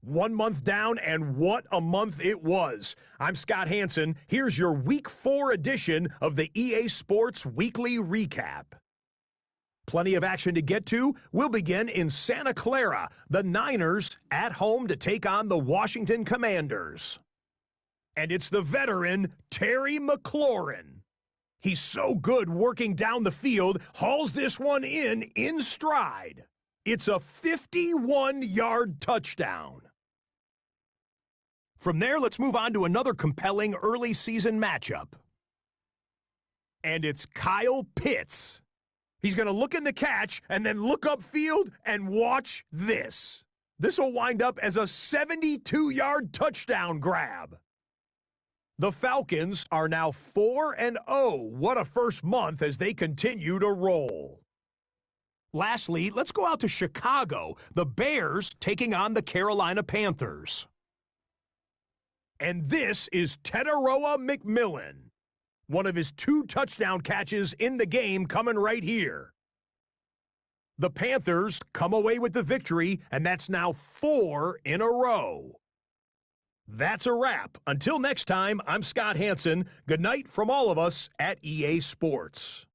1 month down, and what a month it was. I'm Scott Hansen. Here's your Week 4 edition of the EA Sports Weekly Recap. Plenty of action to get to. We'll begin in Santa Clara. The Niners at home to take on the Washington Commanders. And it's the veteran, Terry McLaurin. He's so good working down the field, hauls this one in stride. It's a 51-yard touchdown. From there, let's move on to another compelling early season matchup. And it's Kyle Pitts. He's going to look in the catch and then look upfield and watch this. This will wind up as a 72-yard touchdown grab. The Falcons are now 4-0. What a first month as they continue to roll. Lastly, let's go out to Chicago. The Bears taking on the Carolina Panthers. And this is Teteroa McMillan. One of his 2 touchdown catches in the game coming right here. The Panthers come away with the victory, and that's now 4 in a row. That's a wrap. Until next time, I'm Scott Hansen. Good night from all of us at EA Sports.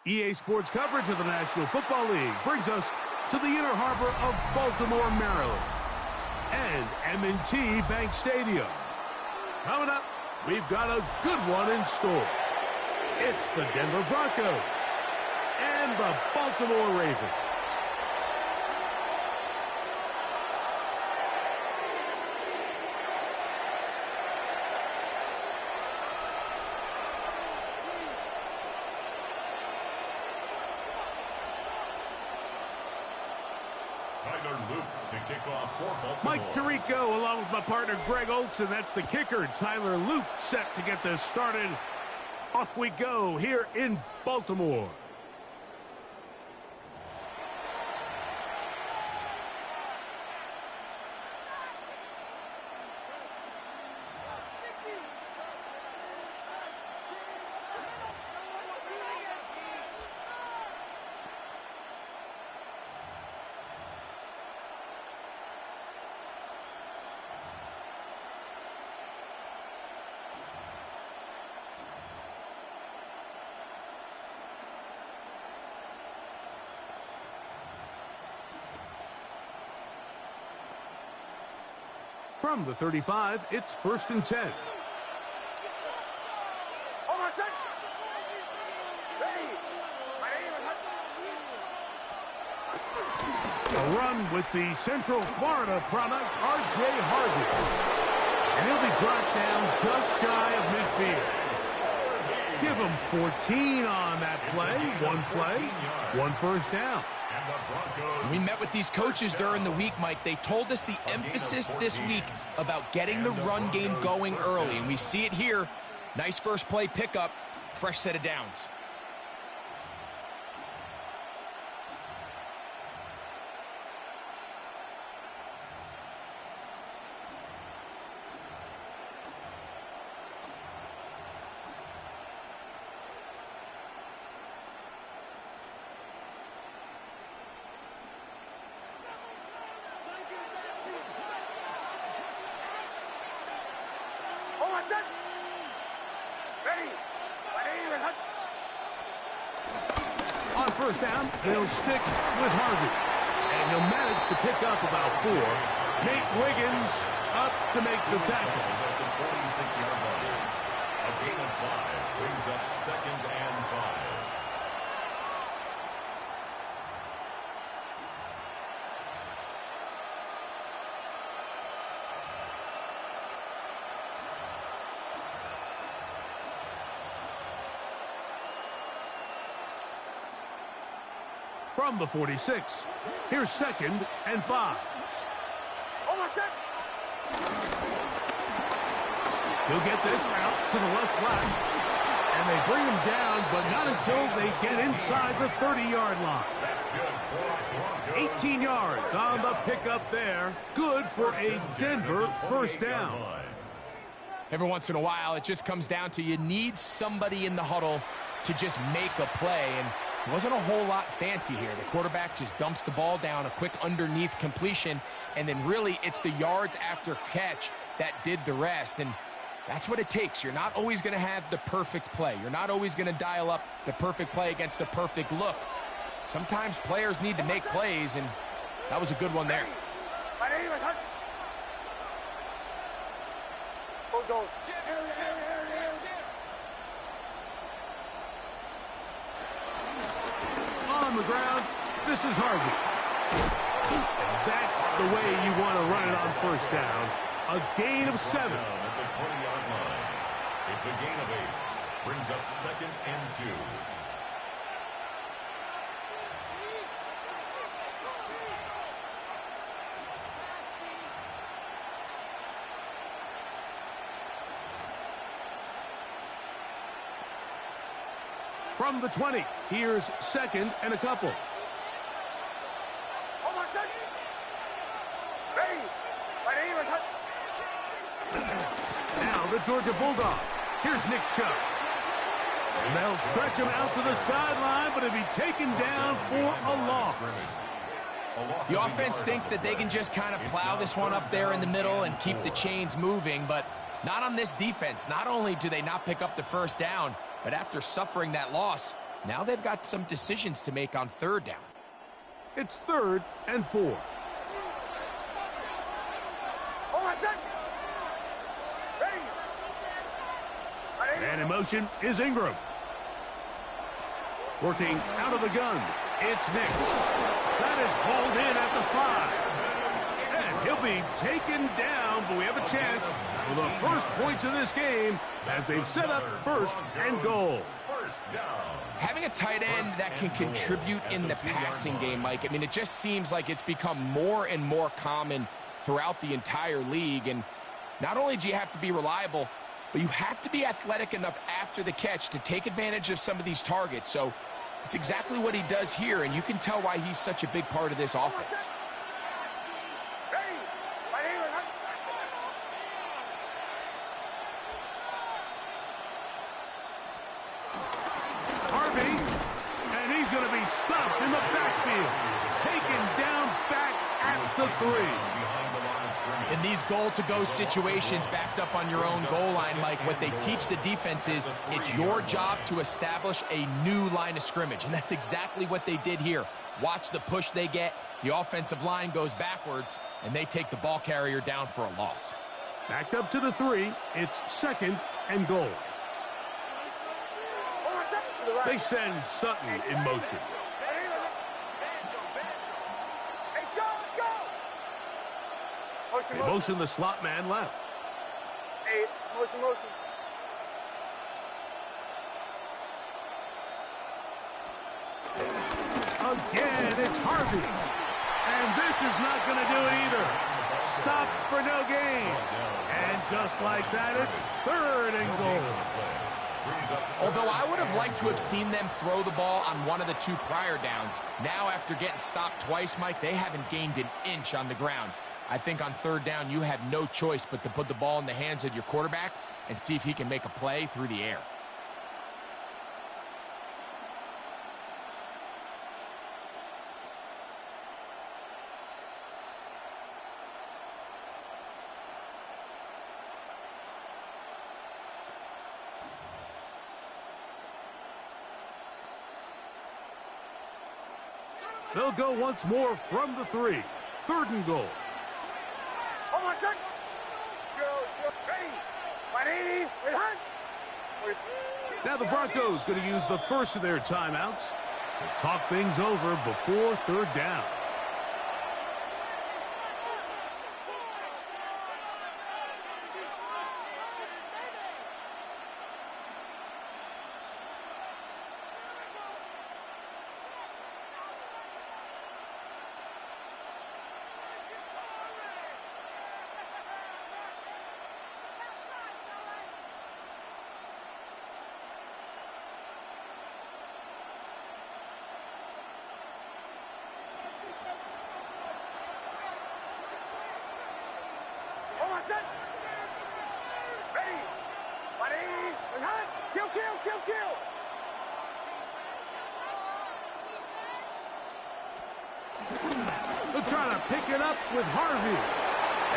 EA Sports coverage of the National Football League brings us to the inner harbor of Baltimore, Maryland, and M&T Bank Stadium. Coming up, we've got a good one in store. It's the Denver Broncos and the Baltimore Ravens. Mike Tirico along with my partner Greg Olson. That's the kicker. Tyler Loop set to get this started. Off we go here in Baltimore. From the 35, it's 1st and 10. A run with the Central Florida product, R.J. Harvey. And he'll be brought down just shy of midfield. Give him 14 on that play. One first down. We met with these coaches during the week, Mike. They told us the emphasis this week about getting the run game going early, and we see it here. Nice first play pickup, fresh set of downs. On first down, they'll stick with Harvey. And he'll manage to pick up about 4. Nate Wiggins up to make the tackle. At the 46-yard line. A gain of 5 brings up 2nd and 5. From the 46, here's 2nd and 5. He'll get this out to the left flat. And they bring him down, but not until they get inside the 30-yard line. 18 yards on the pickup there. Good for a Denver first down. Every once in a while, it just comes down to you need somebody in the huddle to just make a play, and it wasn't a whole lot fancy here. The quarterback just dumps the ball down, a quick underneath completion, and then really it's the yards after catch that did the rest, and that's what it takes. You're not always going to have the perfect play. You're not always going to dial up the perfect play against the perfect look. Sometimes players need to make plays, and that was a good one there. On the ground, this is Harvey. And that's the way you want to run it on first down. A gain of 7. At the 20-yard line. It's a gain of 8. Brings up 2nd and 2. From the 20, here's 2nd and a couple. Now the Georgia Bulldog. Here's Nick Chubb. And they'll stretch him out to the sideline, but he'll be taken down for a loss. The offense thinks that they can just kind of plow this one up there in the middle and keep the chains moving, but not on this defense. Not only do they not pick up the first down, but after suffering that loss, now they've got some decisions to make on third down. It's 3rd and 4. And in motion is Ingram. Working out of the gun, it's Nick. That is hauled in at the 5. And he'll be taken down, but we have a chance for the first points of this game as they've set up 1st and goal. Having a tight end that can contribute in the passing game, Mike, I mean, it just seems like it's become more and more common throughout the entire league. And not only do you have to be reliable, but you have to be athletic enough after the catch to take advantage of some of these targets. So it's exactly what he does here, and you can tell why he's such a big part of this offense. Harvey, and he's going to be stopped in the backfield. Taken down back at the 3. In these goal-to-go situations backed up on your own goal line, Mike, what they teach the defense is it's your job to establish a new line of scrimmage, and that's exactly what they did here. Watch the push they get. The offensive line goes backwards, and they take the ball carrier down for a loss. Backed up to the 3. It's 2nd and goal. They send Sutton in motion. They motion the slot man left. Motion. Again, it's Harvey. And this is not going to do it either. Stop for no gain. And just like that, it's 3rd and goal. Although I would have liked to have seen them throw the ball on one of the 2 prior downs. Now, after getting stopped twice, Mike, they haven't gained an inch on the ground. I think on 3rd down, you have no choice but to put the ball in the hands of your quarterback and see if he can make a play through the air. They'll go once more from the 3. 3rd and goal. Now the Broncos going to use the first of their timeouts to talk things over before 3rd down. They'll try to pick it up with Harvey.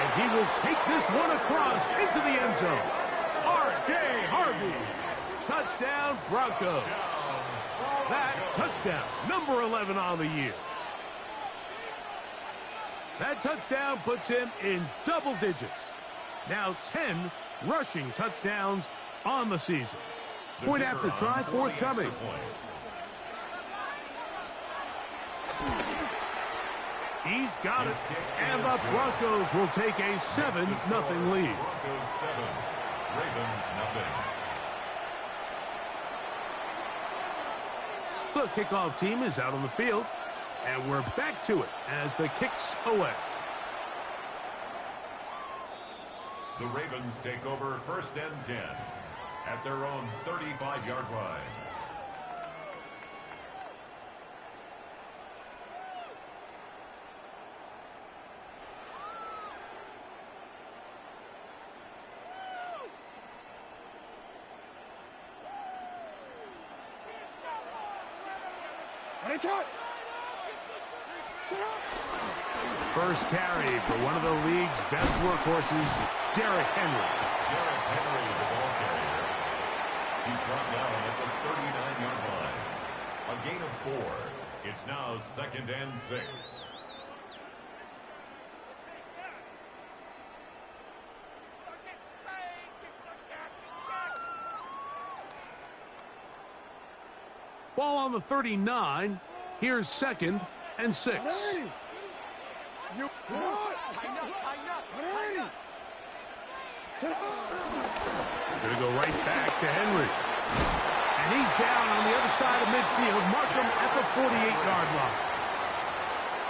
And he will take this one across into the end zone. R.J. Harvey. Touchdown, Broncos. That touchdown, number 11 on the year. That touchdown puts him in double digits. Now 10 rushing touchdowns on the season. Point after try forthcoming. He's got it, and the Broncos will take a 7-0 lead. Broncos 7, Ravens nothing. The kickoff team is out on the field, and we're back to it as the kick's away. The Ravens take over 1st and 10 at their own 35-yard line. First carry for one of the league's best workhorses, Derrick Henry. Derrick Henry, the ball carrier. He's brought down at the 39-yard line. A gain of 4. It's now 2nd and 6. Ball on the 39. Here's 2nd and 6. Gonna go right back to Henry. And he's down on the other side of midfield. Mark him at the 48-yard line.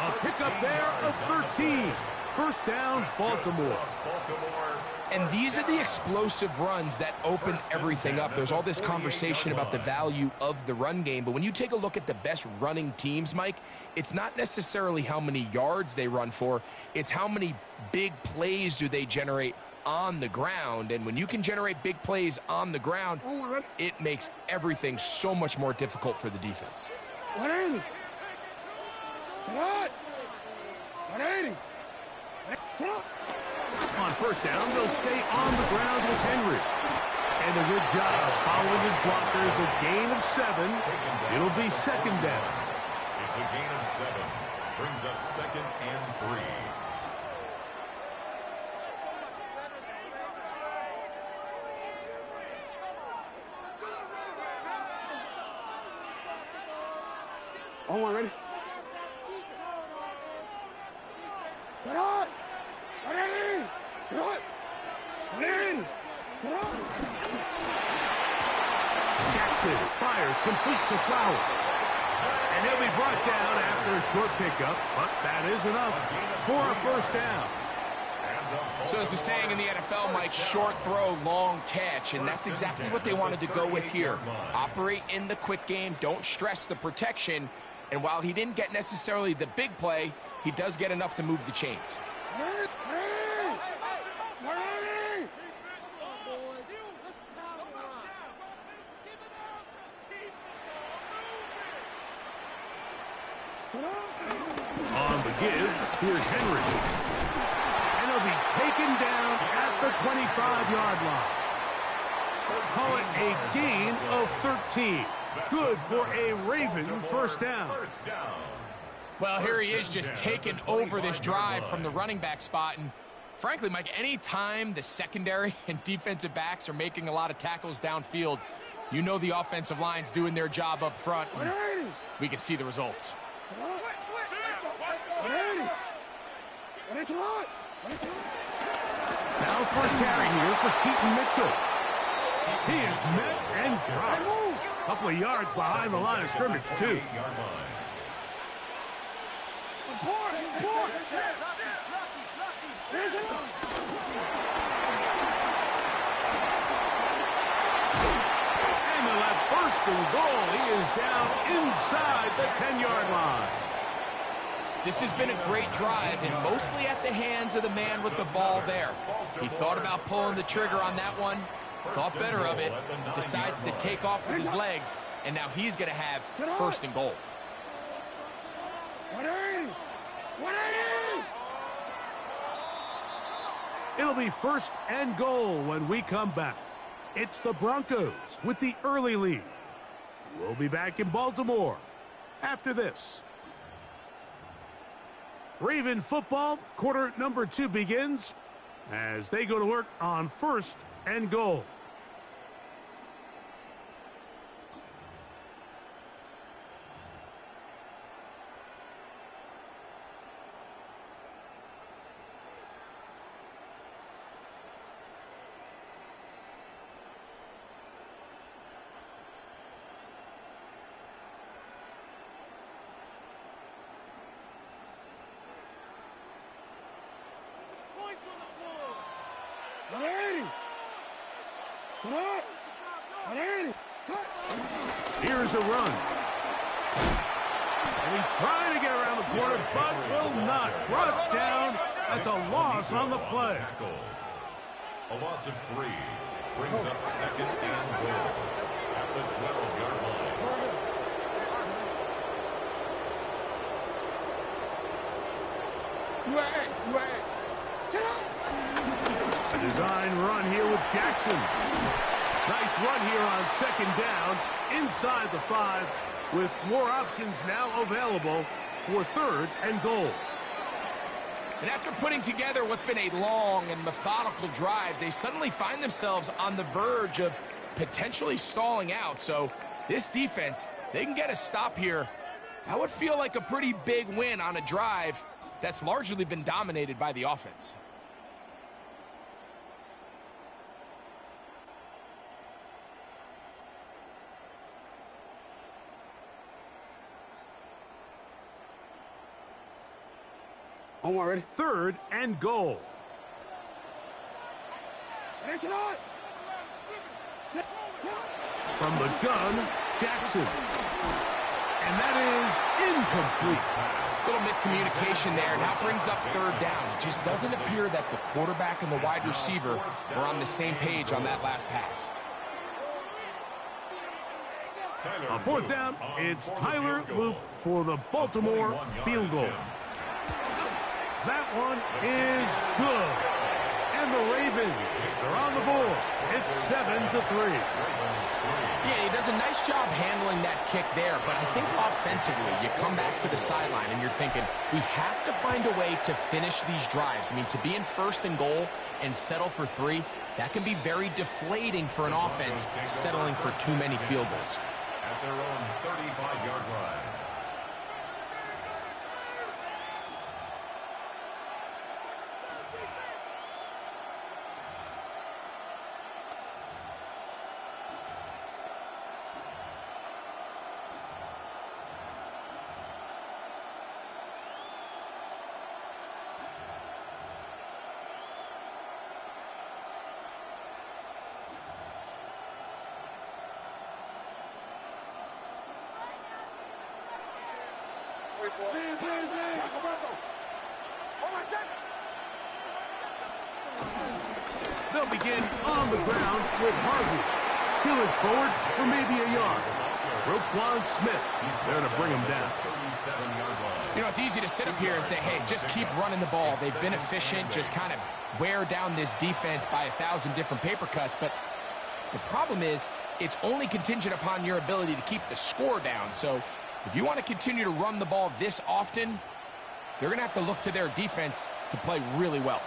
A pickup there of 13. First down, Baltimore. And these are the explosive runs that open everything up. There's all this conversation about the value of the run game, but when you take a look at the best running teams, Mike, it's not necessarily how many yards they run for, it's how many big plays do they generate on the ground. And when you can generate big plays on the ground, it makes everything so much more difficult for the defense. 180. Get out. 180. Get up. On first down, they'll stay on the ground with Henry. And a good job following his blockers. A gain of 7. It'll be second down. It's a gain of 7. Brings up second and 3. On one, ready? Get on! Get in! Get on! Get in! Get on! Jackson fires complete to Flowers. And he'll be brought down after a short pickup, but that is enough for a first down. So as the saying in the NFL, Mike, short throw, long catch, and that's exactly what they wanted to go with here. Operate in the quick game, don't stress the protection, and while he didn't get necessarily the big play, he does get enough to move the chains. On the give, here's Henry. And he'll be taken down at the 25-yard line. Call it a gain of 13. Good for a Raven first down. Well, here he is just taking over this drive from the running back spot. And frankly, Mike, any time the secondary and defensive backs are making a lot of tackles downfield, you know the offensive line's doing their job up front. We can see the results. Now first carry here for Keaton Mitchell. He is met and dropped. A couple of yards behind the line of scrimmage, too. And they'll have first and goal. He is down inside the 10-yard line. This has been a great drive, and mostly at the hands of the man with the ball there. He thought about pulling the trigger on that one, thought better of it, decides to take off with his legs, and now he's going to have first and goal. It'll be first and goal when we come back. It's the Broncos with the early lead. We'll be back in Baltimore after this. Raven football, quarter number 2 begins as they go to work on first and goal. Here's a run. And he's trying to get around the corner, but will not. Brought down. That's a loss on the play. A loss of 3 brings up second and goal at the 12-yard line. A design run here with Jackson. Nice run here on second down inside the 5 with more options now available for third and goal. And after putting together what's been a long and methodical drive, they suddenly find themselves on the verge of potentially stalling out. So this defense, they can get a stop here. That would feel like a pretty big win on a drive that's largely been dominated by the offense. On one, ready? Third and goal. From the gun, Jackson. And that is incomplete. Little miscommunication there, and that brings up third down. It just doesn't appear that the quarterback and the wide receiver were on the same page on that last pass. On fourth down, it's Tyler Loop for the Baltimore field goal. That one is good. And the Ravens, they're on the board. It's 7-3. Yeah, he does a nice job handling that kick there, but I think offensively, you come back to the sideline and you're thinking, we have to find a way to finish these drives. I mean, to be in 1st and goal and settle for 3, that can be very deflating for an offense settling for too many field goals. At their own 35-yard line. They'll begin on the ground with Harvey. He'll inch forward for maybe a yard. Roquan Smith, he's there to bring him down. You know, it's easy to sit up here and say, hey, just keep running the ball. They've been efficient, just kind of wear down this defense by 1,000 different paper cuts. But the problem is, it's only contingent upon your ability to keep the score down. So if you want to continue to run the ball this often, you're going to have to look to their defense to play really well.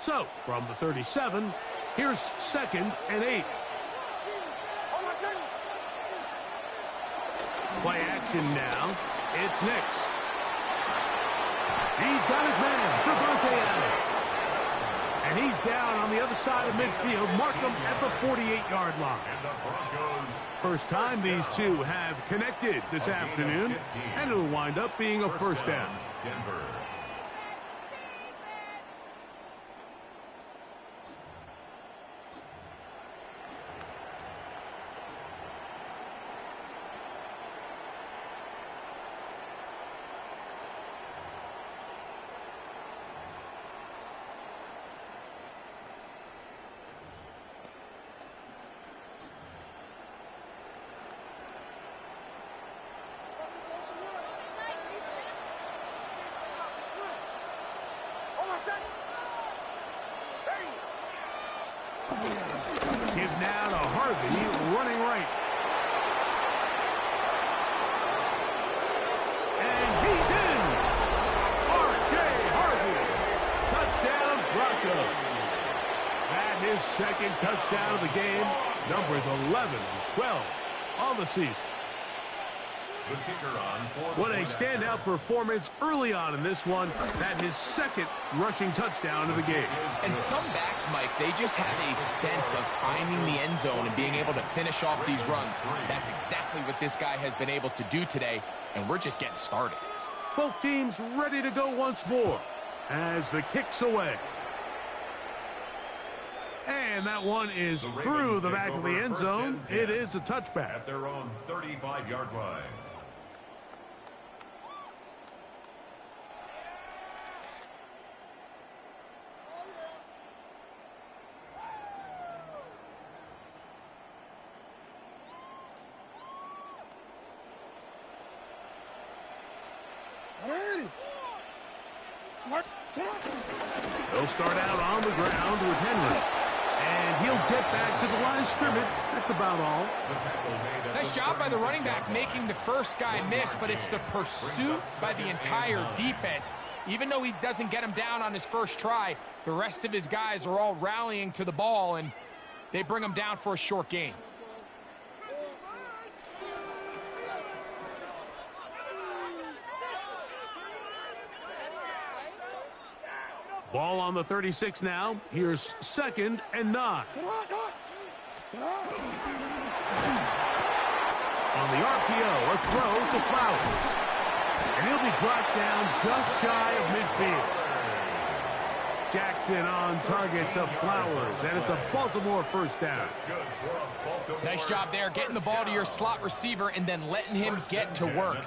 So, from the 37, here's 2nd and 8. Play action now. It's Nix. He's got his man, Devontae Adams. And he's down on the other side of midfield. Mark him at the 48-yard line. And the Broncos. First time these two have connected this afternoon, and it'll wind up being a first down. Denver. Give now to Harvey, running right. And he's in! R.J. Harvey! Touchdown, Broncos. That his 2nd touchdown of the game. Numbers 11 and 12 on the season. The kicker on What a standout performance early on in this one. That his 2nd rushing touchdown of the game. And some backs, Mike, they just have a sense of finding the end zone and being able to finish off these runs. That's exactly what this guy has been able to do today, and we're just getting started. Both teams ready to go once more as the kick's away. And that one is through the back of the end zone. It is a touchback. At their own 35-yard line. They'll start out on the ground with Henry. And he'll get back to the line of scrimmage. That's about all. Nice job by the running back making the first guy miss, but it's the pursuit by the entire defense. Even though he doesn't get him down on his first try, the rest of his guys are all rallying to the ball, and they bring him down for a short gain. Ball on the 36 now. Here's 2nd and 9. On the RPO, a throw to Flowers. And he'll be brought down just shy of midfield. Jackson on target to Flowers, and it's a Baltimore first down. Nice job there, getting the ball to your slot receiver and then letting him get to work.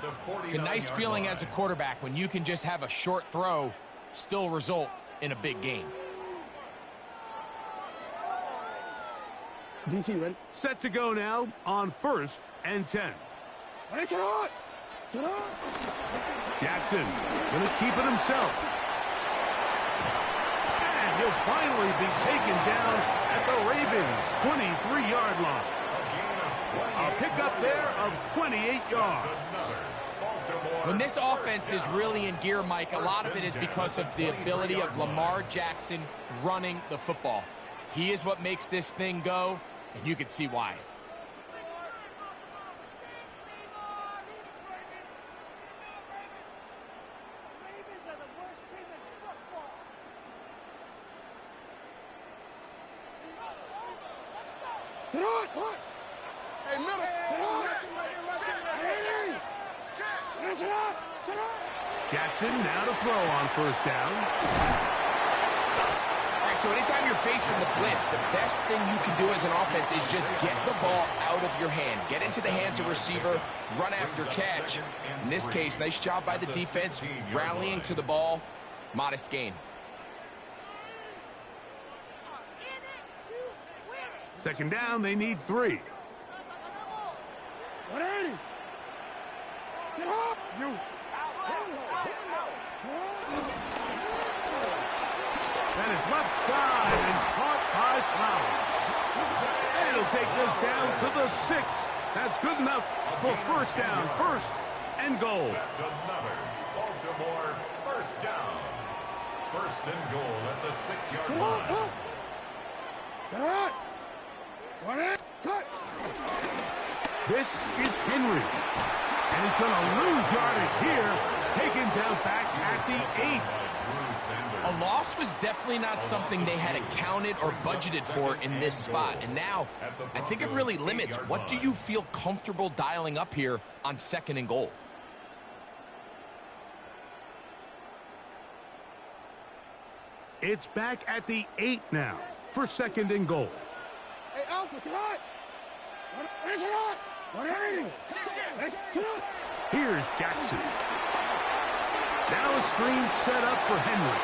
It's a nice feeling as a quarterback when you can just have a short throw, still result in a big game. Set to go now on 1st and 10. Jackson going to keep it himself. And he'll finally be taken down at the Ravens' 23-yard line. A pickup there of 28 yards. When this offense is really in gear, Mike, a lot of it is because of the ability of Lamar Jackson running the football. He is what makes this thing go, and you can see why. Jackson now to throw on first down. All right, so anytime you're facing the blitz, the best thing you can do as an offense is just get the ball out of your hand. Get into the hands of receiver, run after catch. In this case, nice job by the defense, rallying to the ball. Modest gain. Second down, they need 3. 180. Get up. You. That is left side and caught by Flowers. And it'll take this down to the 6. That's good enough for first down. First and goal. That's another Baltimore first down. First and goal at the 6-yard line. Get up. 180. Cut. This is Henry. And he's going to lose yardage here. Taken down back at the 8. A loss was definitely not something they had accounted or budgeted for in this spot. And now, I think it really limits what do you feel comfortable dialing up here on second and goal. It's back at the 8 now for second and goal. Hey, Alpha, sit up. Sit up. 180. Sit up. Here's Jackson. Now a screen set up for Henry.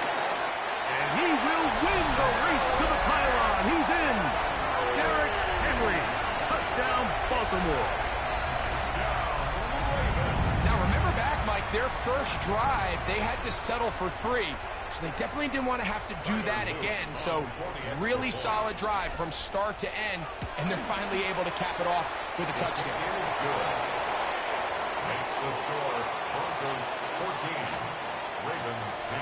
And he will win the race to the pylon. He's in. Derrick Henry. Touchdown, Baltimore. Now remember back, Mike, their first drive, they had to settle for 3. So they definitely didn't want to have to do that again. So really solid drive from start to end. And they're finally able to cap it off with a touchdown. Makes the score Broncos 14, Ravens 10.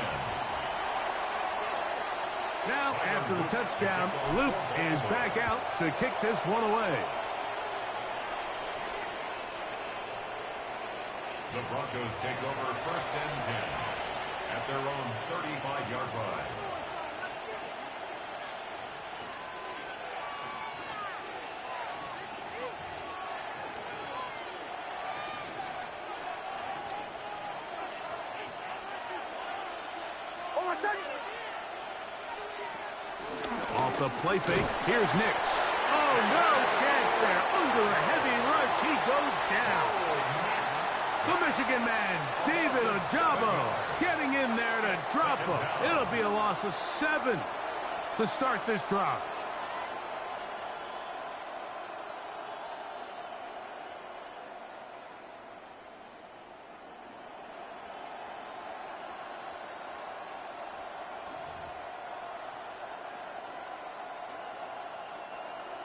Now, after the touchdown, Luke is back out to kick this one away. The Broncos take over first and 10 at their own 35-yard line. Off the play fake, here's Nix. Oh, no chance there. Under a heavy rush, he goes down. The Michigan man, David Ojabo, getting in there to drop him. It'll be a loss of 7 to start this drive.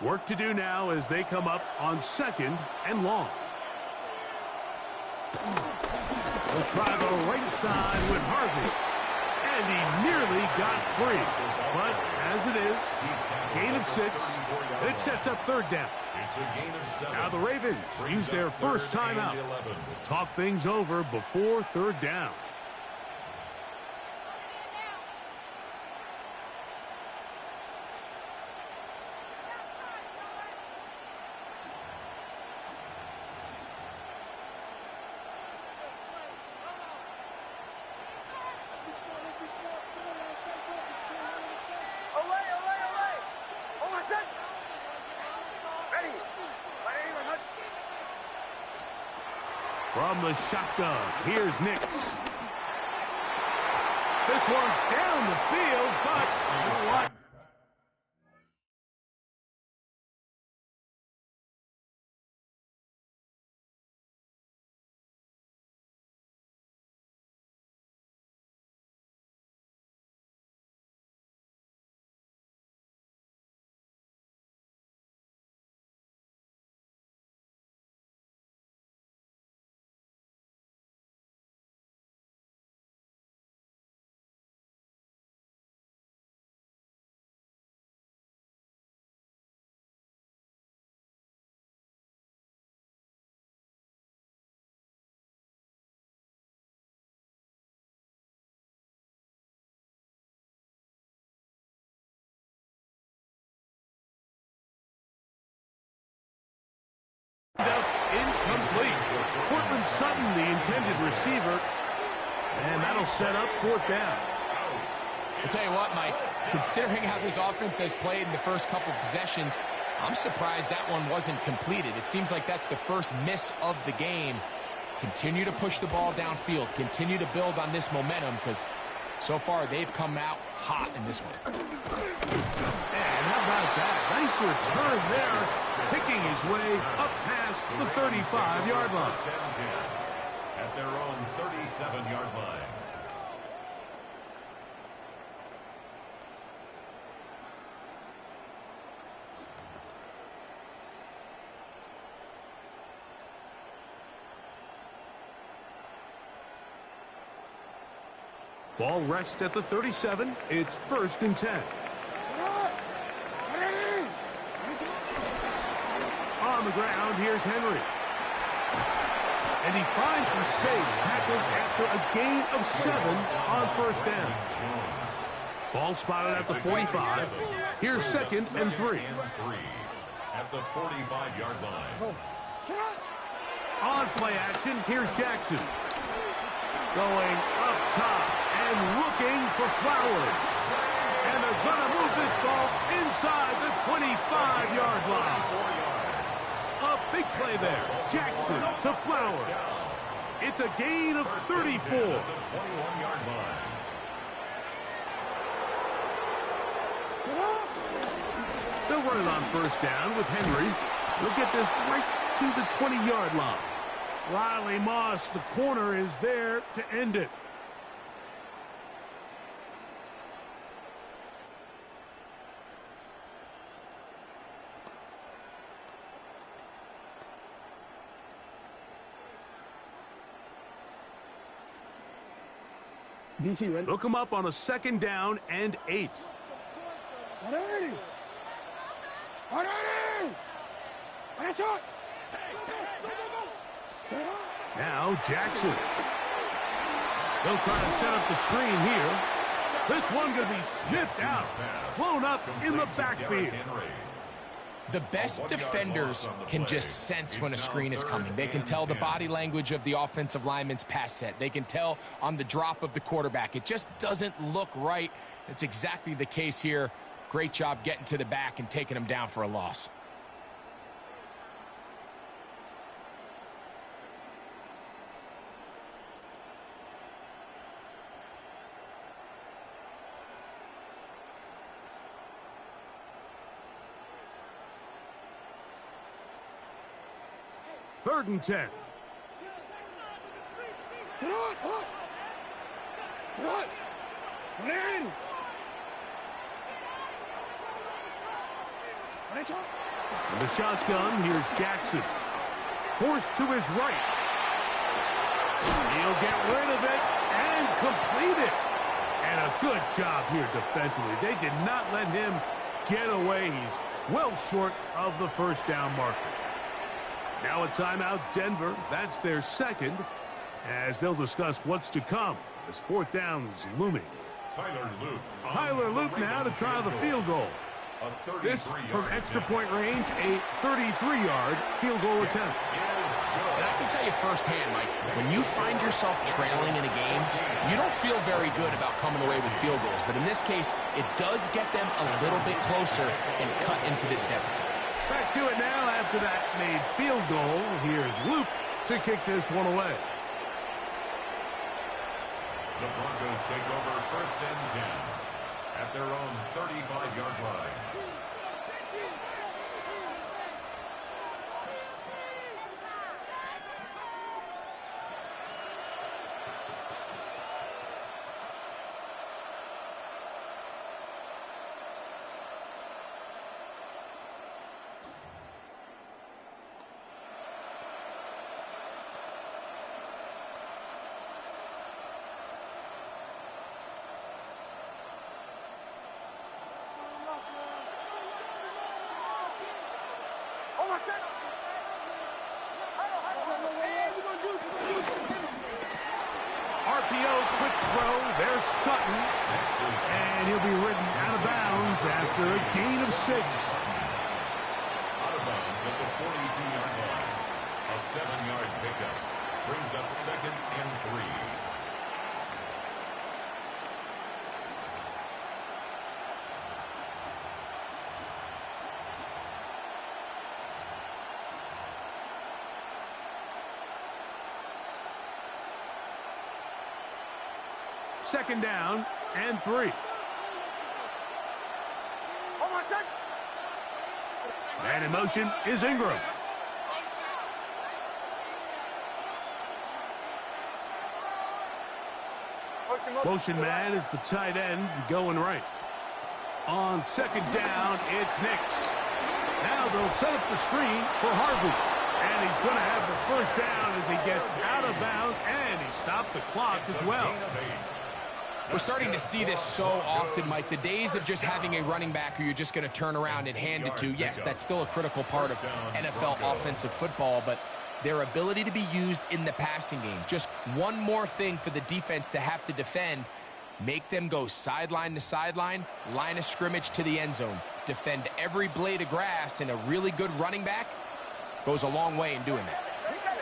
Work to do now as they come up on second and long. We'll try the right side with Harvey. And he nearly got free. But as it is, gain of 6. It sets up third down. It's a gain of 7. Now the Ravens use their first timeout. Talk things over before third down. From the shotgun, here's Nix. This one down the field, but you know what? complete. Cortland Sutton, the intended receiver. And that'll set up fourth down. I'll tell you what, Mike, considering how this offense has played in the first couple possessions, I'm surprised that one wasn't completed. It seems like that's the first miss of the game. Continue to push the ball downfield. Continue to build on this momentum because so far they've come out hot in this one. And how about that? Nice return there, picking his way up past the 35-yard line. At their own 37-yard line. Ball rests at the 37. It's 1st and 10. On the ground, here's Henry. And he finds some space, tackled after a gain of 7 on 1st down. Ball spotted at the 45. Here's 2nd and 3. At the 45-yard line. On play action, here's Jackson. Going up top and looking for Flowers. And they're going to move this ball inside the 25-yard line. A big play there. Jackson to Flowers. It's a gain of 34. 21-yard line. They'll run it on 1st down with Henry. We'll get this right to the 20-yard line. Riley Moss, the corner, is there to end it. DC, ready? They'll come up on a 2nd down and 8. Ready! Ready! Ready, shot! Now Jackson. They'll try to set up the screen here. This one going to be sniffed out. Blown up in the backfield. The best defenders can just sense when a screen is coming. They can tell the body language of the offensive lineman's pass set. They can tell on the drop of the quarterback. It just doesn't look right. It's exactly the case here. Great job getting to the back and taking him down for a loss. Third and 10. In the shotgun, here's Jackson. Forced to his right. He'll get rid of it and complete it. And a good job here defensively. They did not let him get away. He's well short of the 1st down marker. Now a timeout, Denver. That's their 2nd, as they'll discuss what's to come as 4th down's looming. Tyler Luke now to try the field goal. This from extra point range, a 33-yard field goal attempt. And I can tell you firsthand, Mike, when you find yourself trailing in a game, you don't feel very good about coming away with field goals. But in this case, it does get them a little bit closer and cut into this deficit. Back to it now after that made field goal. Here's Luke to kick this one away. The Broncos take over 1st and 10 at their own 35-yard line. RPO, quick throw. There's Sutton. And he'll be ridden out of bounds after a gain of 6. Out of bounds at the 42-yard line. A 7-yard pickup brings up 2nd and 3. Second down and 3. And in motion is Ingram. Motion man is the tight end going right. On second down, it's Nix. Now they'll set up the screen for Harvey. And he's going to have the first down as he gets out of bounds, and he stopped the clock as well. We're starting to see this so often, Mike. The days of just having a running back who you're just going to turn around and hand it to, yes, that's still a critical part of NFL offensive football, but their ability to be used in the passing game, just one more thing for the defense to have to defend, make them go sideline to sideline, line of scrimmage to the end zone, defend every blade of grass, and a really good running back goes a long way in doing that.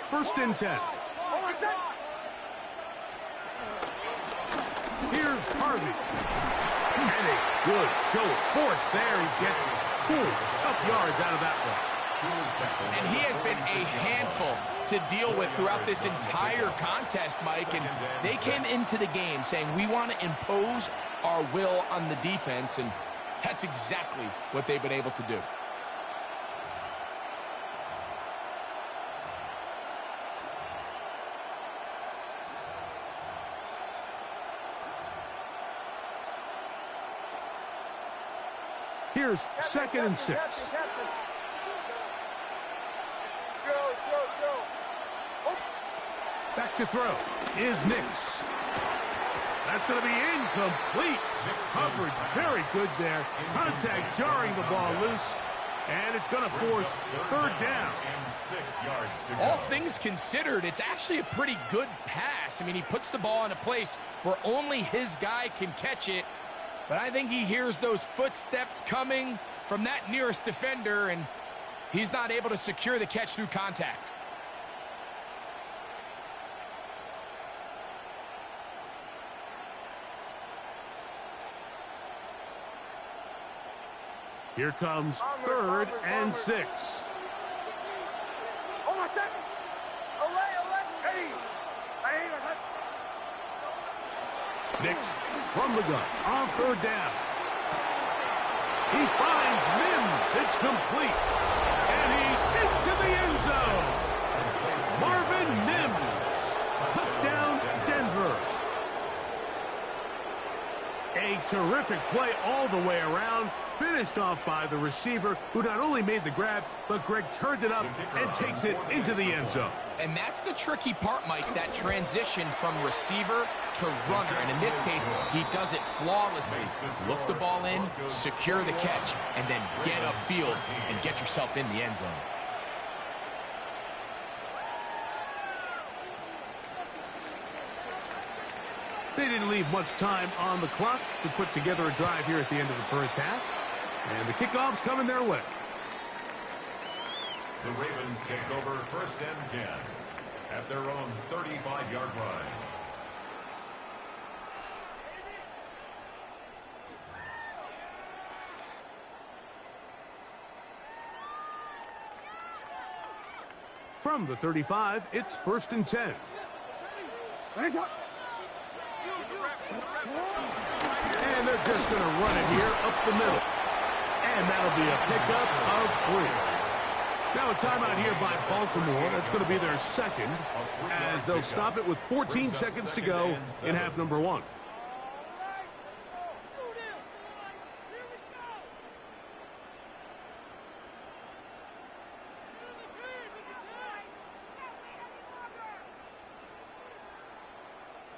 1st and 10. Here's Harvey. And a good show of force there. He gets 4 tough yards out of that one. And he has been a handful to deal with throughout this entire contest, Mike. And they came into the game saying, we want to impose our will on the defense. And that's exactly what they've been able to do. Here's 2nd and 6. Back to throw is Nix. That's going to be incomplete. Coverage very good there. Contact jarring the ball loose. And it's going to force 3rd down. All things considered, it's actually a pretty good pass. I mean, he puts the ball in a place where only his guy can catch it. But I think he hears those footsteps coming from that nearest defender, and he's not able to secure the catch through contact. Here comes 3rd and 6. Nix from the gun on 3rd down. He finds Mims. It's complete. And he's into the end zone. Marvin Mims. Touchdown, Denver. A terrific play all the way around. Finished off by the receiver, who not only made the grab, but Greg turned it up and takes it into the end zone. And that's the tricky part, Mike, that transition from receiver to runner. And in this case, he does it flawlessly. Look the ball in, secure the catch, and then get upfield and get yourself in the end zone. They didn't leave much time on the clock to put together a drive here at the end of the first half. And the kickoff's coming their way. The Ravens take over 1st and 10 at their own 35-yard line. From the 35, it's 1st and 10. And they're just going to run it here up the middle. And that'll be a pickup of 3. Now a timeout here by Baltimore. That's going to be their 2nd, as they'll stop it with 14 seconds to go in half number 1.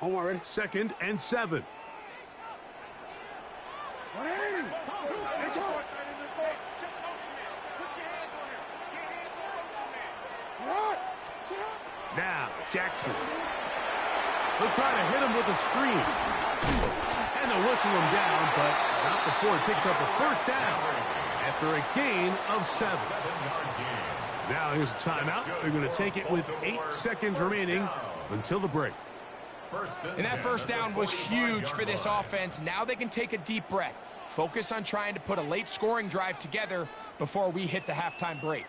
Omar, ready? 2nd and 7. Now, Jackson. They'll try to hit him with a screen. And they'll whistle him down, but not before he picks up a 1st down after a gain of 7. Now here's a timeout. They're going to take it with 8 seconds remaining until the break. And that first down was huge for this offense. Now they can take a deep breath. Focus on trying to put a late scoring drive together before we hit the halftime break.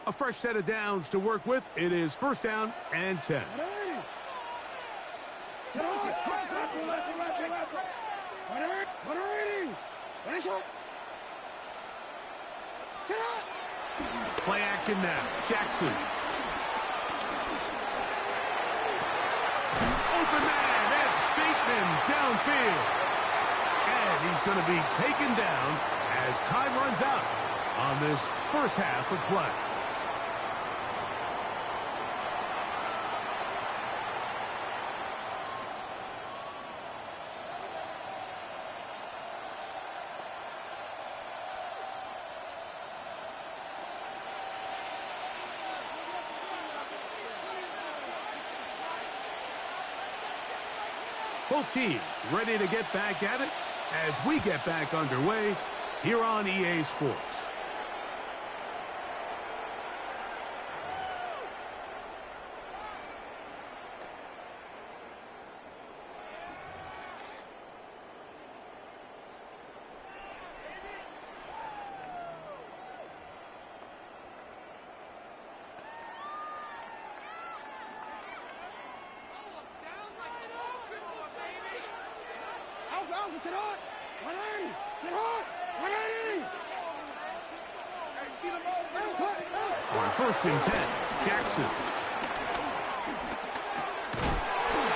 A fresh set of downs to work with. It is first down and 10. Play action now. Jackson. Open man. That's Bateman downfield. And he's going to be taken down as time runs out on this first half of play. Both teams ready to get back at it as we get back underway here on EA Sports. On first and 10, Jackson.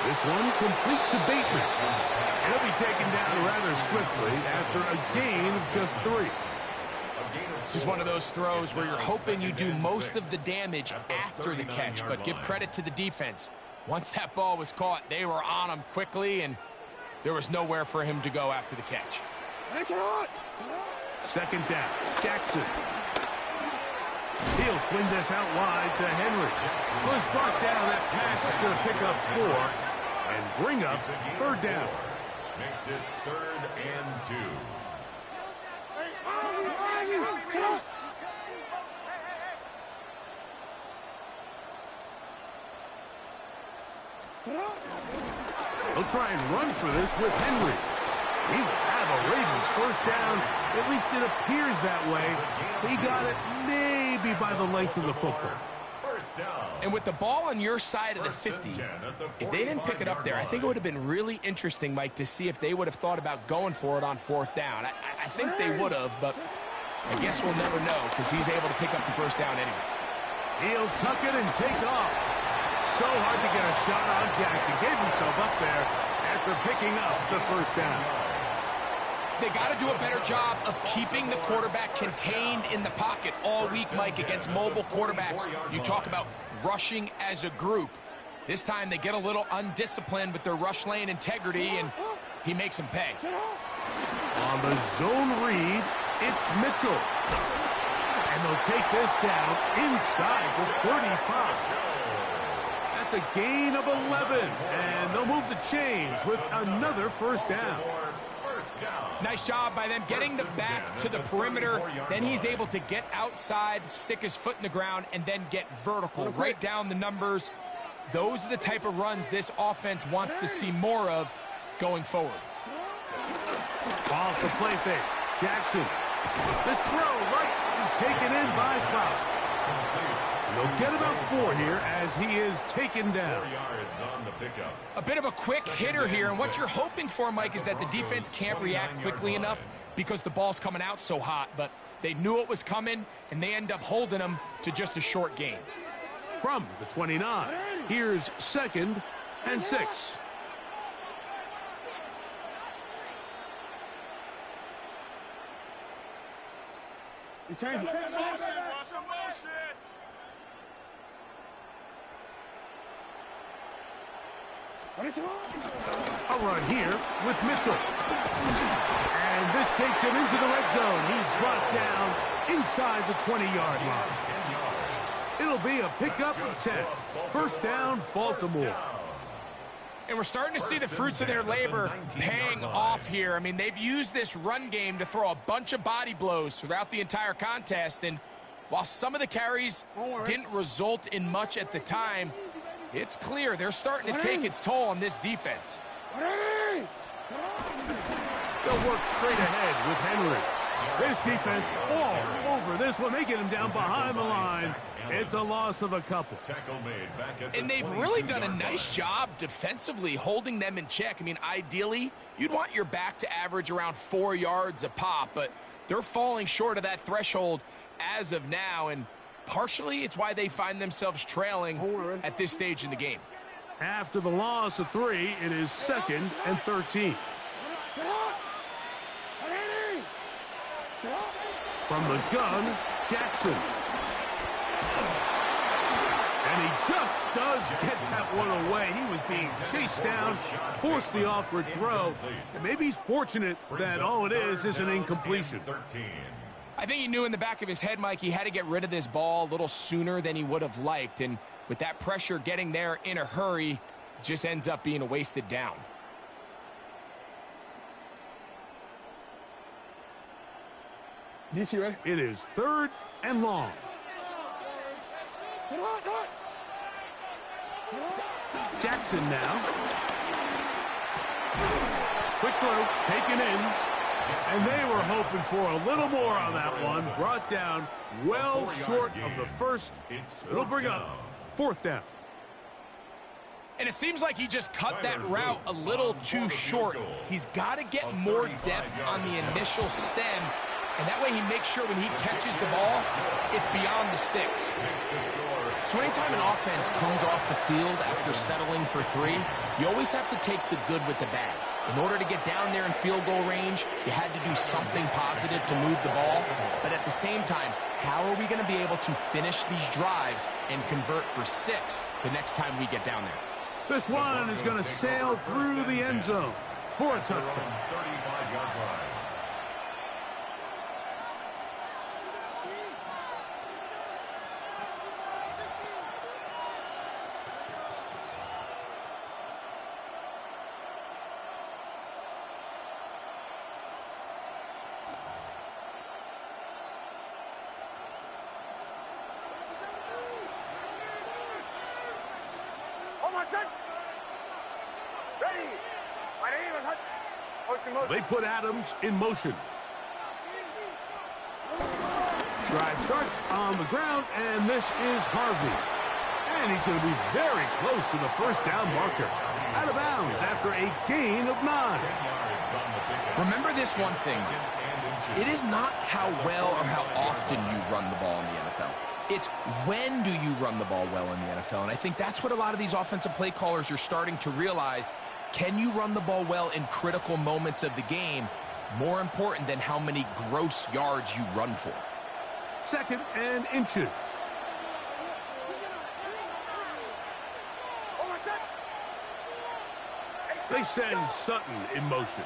This one complete to Bateman. And he'll be taken down rather swiftly after a gain of just 3. This is one of those throws where you're hoping you do most of the damage after the catch, but give credit to the defense. Once that ball was caught, they were on him quickly, and there was nowhere for him to go after the catch. Second down, Jackson. He'll swing this out wide to Henry. Was brought down. That pass is going to pick up 4 and bring up third down. Makes it 3rd and 2. He'll try and run for this with Henry. He will have a Ravens first down. At least it appears that way. He got it maybe by the length of the football. And with the ball on your side of the 50, if they didn't pick it up there, I think it would have been really interesting, Mike, to see if they would have thought about going for it on 4th down. I think they would have, but I guess we'll never know because he's able to pick up the first down anyway. He'll tuck it and take off. So hard to get a shot on Jackson. Gave himself up there after picking up the first down. They got to do a better job of keeping the quarterback contained in the pocket all week, Mike, against mobile quarterbacks. You talk about rushing as a group. This time they get a little undisciplined with their rush lane integrity, and he makes them pay. On the zone read, it's Mitchell. And they'll take this down inside the 35. That's a gain of 11, and they'll move the chains with another first down. Nice job by them getting the back to the perimeter. Then he's able to get outside, stick his foot in the ground, and then get vertical, right down the numbers. Those are the type of runs this offense wants to see more of going forward. Off the play fake. Jackson. This throw right is taken in by Faust. And they'll get about 4 here as he is taken down. 4 yards on the pickup. A bit of a quick hitter here, and what you're hoping for, Mike, is that the defense can't react quickly enough because the ball's coming out so hot, but they knew it was coming, and they end up holding them to just a short gain. From the 29, here's 2nd and 6. Return. A run here with Mitchell. And this takes him into the red zone. He's brought down inside the 20-yard line. It'll be a pickup of 10. First down, Baltimore. And we're starting to see the fruits of their labor paying off here. I mean, they've used this run game to throw a bunch of body blows throughout the entire contest. And while some of the carries didn't result in much at the time, it's clear they're starting to take its toll on this defense. They'll work straight ahead with Henry. This defense all over this one. They get him down behind the line. It's a loss of a couple. And they've really done a nice job defensively holding them in check. I mean, ideally, you'd want your back to average around 4 yards a pop, but they're falling short of that threshold as of now, and partially it's why they find themselves trailing at this stage in the game. After the loss of 3, it is 2nd and 13. From the gun, Jackson. And he just does get that one away. He was being chased down, forced the awkward throw. And maybe he's fortunate that all it is an incompletion. I think he knew in the back of his head, Mike, he had to get rid of this ball a little sooner than he would have liked. And with that pressure getting there in a hurry, it just ends up being a wasted down. It is 3rd and long. Jackson now. Quick throw, taken in. And they were hoping for a little more on that one. Brought down well short of the first. It'll bring up 4th down. And it seems like he just cut that route a little too short. He's got to get more depth on the initial stem. And that way he makes sure when he catches the ball, it's beyond the sticks. So anytime an offense comes off the field after settling for 3, you always have to take the good with the bad. In order to get down there in field goal range, you had to do something positive to move the ball. But at the same time, how are we going to be able to finish these drives and convert for 6 the next time we get down there? This one is going to sail through the end zone for a touchdown. 35-yard line. They put Adams in motion. Drive starts on the ground, and this is Harvey. And he's going to be very close to the first down marker. Out of bounds after a gain of 9. Remember this one thing. It is not how well or how often you run the ball in the NFL. It's when do you run the ball well in the NFL. And I think that's what a lot of these offensive play callers are starting to realize. Can you run the ball well in critical moments of the game? More important than how many gross yards you run for. 2nd and inches. They send Sutton in motion.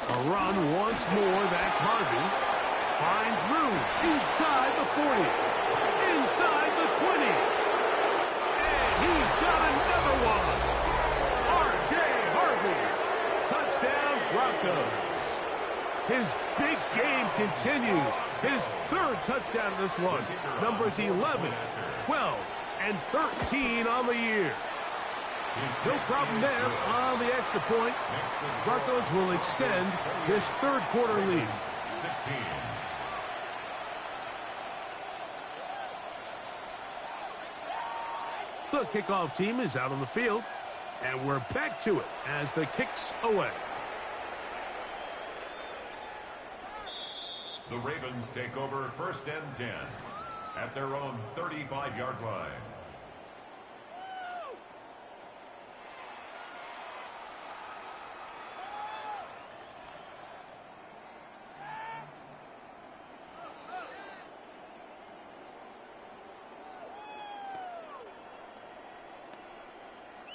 A run once more. That's Harvey. Finds room inside the 40. Inside the 20. And he's got another one. R.J. Harvey. Touchdown, Broncos. His big game continues. His 3rd touchdown of this one. Numbers 11, 12, and 13 on the year. No problem there on the extra point. Broncos will extend this 3rd quarter lead. 16. The kickoff team is out on the field, and we're back to it as the kick's away. The Ravens take over 1st and 10 at their own 35-yard line.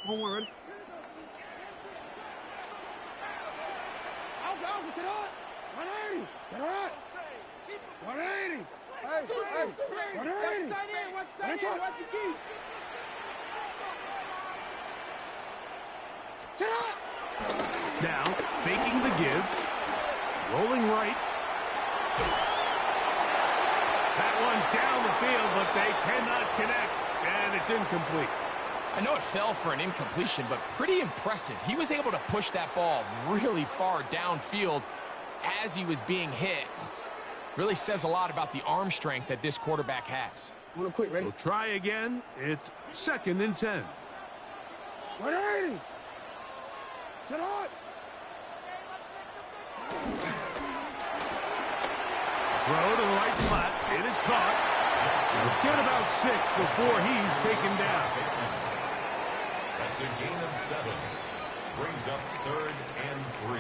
One word. Alpha, sit on. 180. Get all right. 180. Now, faking the give. Rolling right. That one down the field, but they cannot connect. And it's incomplete. I know it fell for an incompletion, but pretty impressive. He was able to push that ball really far downfield as he was being hit. Really says a lot about the arm strength that this quarterback has. Want to quit, ready? We'll try again. It's 2nd and 10. Ready? Set up. Throw to the right flat. It is caught. Let's get about 6 before he's taken down. That's a gain of 7. Brings up 3rd and 3.